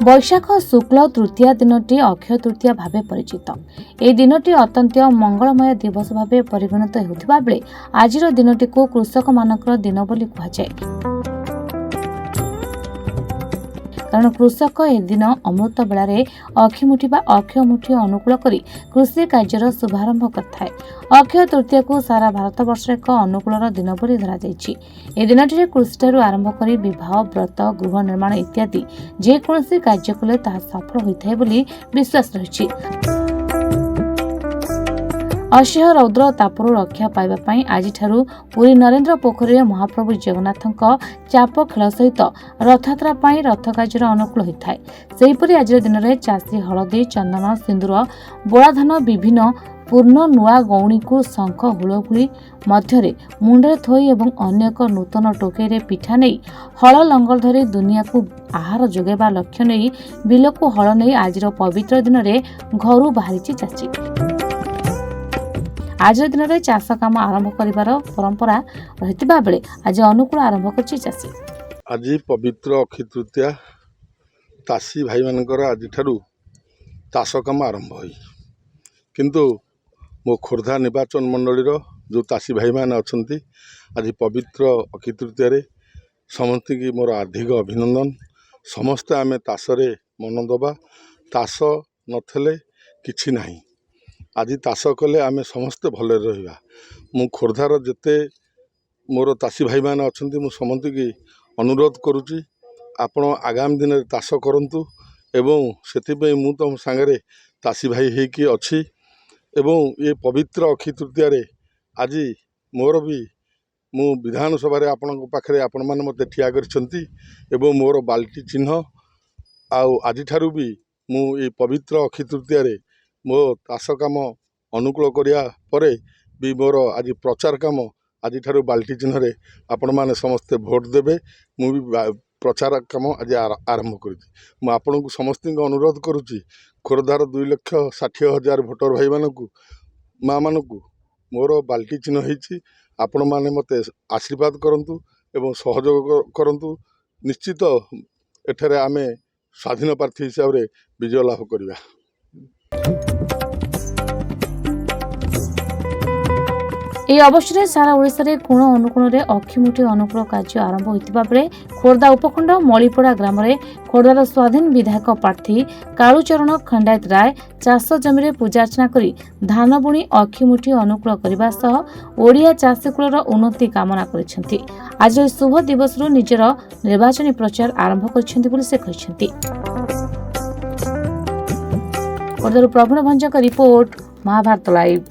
बैशाख शुक्ल तृतीया दिनटी अक्षय तृतीया भावे परिचित। ए दिनटी अत्यंत मंगलमय दिवस भावे परिगणित होउथिबा बेले आजिर दिनटी को कृषक मानकर दिन बोली कहुए। कारण कृषक ए दिन अमृत बेलारे अक्षिमुठी बा अक्षयमुठी अनुकूल करी कृषि कार्यर शुभारंभ करथाय। अक्षय तृतीया को सारा भारत वर्ष एक अनुकूल दिन बोली धरा जायछि। ए दिनटी कृषिठारु आरंभ करी विवाह व्रत गृह निर्माण इत्यादि जेकोसी कार्य कले ताहा सफल होइथाय बोली विश्वास रहिछि। असह्य रौद्र तापरू रक्षा पाइबा पई आजिठारु पुरी नरेंद्र पोखरी महाप्रभु जगन्नाथଙ୍କ चाप खेल सहित रथयात्रा पई रथ कार्य अनुकूल होइथाय। सेहिपरि आजिर दिन रे चासी हळदी चंदन सिंदूर बोळाधान विभिन्न पूर्ण नुआ गौणी को शंख हुलहुली मध्यरे मुंडरे थोई एवं अन्य एक नूतन टोकेरे पिठा नहीं हल लंगर धरी दुनिया को आहार जोगेबा लक्ष्य नहीं बिल को हल नहीं आजिर पवित्र दिन रे घरू बाहरिछि चासी। आज दिन में चाष काम आरंभ कर परंपरा रही बेले आज अनुकूल आरंभ कर चाषी। आज पवित्र अक्षय तृतीया चाषी भाई मानकर आज चाष काम आरंभ हो किंतु मो खोर्धा निर्वाचन मंडलीर जो चाषी भाई मैंने अच्छा आज पवित्र अक्षय तृतीया समस्त की मोर हार्दिक अभिनंदन। समस्ते आम ताशरे मन दबा ताश नथले किछि नाही। आज चाष कले आम समस्ते भले रहिबा। मु खोर्धार जेते मोर चाषी भाई मैंने अच्छा मु समस्त की अनुरोध करुच्ची आपण आगामी दिन में चाष करंतु एवं से मु तुम सांगरे चाषी भाई होकी अच्छी एवं ये पवित्र अक्षय तृतीया आज मोर भी मु विधानसभा आपण पाखे आपण मैंने मत ठिया करछंती एवं मोर बाल्टी चिन्ह आज ठारू भी मु ये पवित्र अक्षय तृतीया मो चाष काम अनुकूल करिया परे भी मोर आज प्रचार काम आज ठारू बाल्टी चिन्ह रे आपण माने समस्ते भोट देबे। मु भी प्रचार काम आज आरंभ करुच्ची। मु आपण को समस्त अनुरोध करुच्ची खोर्धार 2,60,000 भोटर भाई मानकू माँ मानकू मोर बाल्टी चिन्ह होइछि। आपण माने मते आशीर्वाद करंतु एवं सहयोग करंतु। निश्चित एठारे आमे स्वाधीन प्रार्थी हिसाब रे विजय लाभ करिबा। এই অবসরে সারা ওড়িশারে কোণ অনুকোণরে অক্ষিমুঠি অনুকূল কার্য আরম্ভ হইতিবা বেলে খোর্ধা উপখণ্ড মଳିପଡ଼ା গ্রামରେ খোর্ধার স্বাধীন বিধায়ক প্রার্থী কালুচରଣ ଖଣ୍ଡାୟତ ରାୟ ଚାଷ ଜମିରେ ପୂଜାର୍ଚ୍ଚନା କରି ଧାନ ବୁଣି ଅକ୍ଷିମୁଠି ଅନୁକୂଳ କରିବା ସହ ଓଡ଼ିଆ ଚାଷୀ କୁଳର ଉନ୍ନତି କାମନା କରିଛନ୍ତି। ଆଜିର ଶୁଭ ଦିବସରୁ ନିଜର ନିର୍ବାଚନୀ ପ୍ରଚାର ଆରମ୍ଭ କରିଛନ୍ତି ବୋଲି ସେ କହିଛନ୍ତି। ଖୋର୍ଦ୍ଧାରୁ ପ୍ରବୀଣ ଭଞ୍ଜଙ୍କ ରିପୋର୍ଟ, ମହାଭାରତ ଲାଇଭ୍।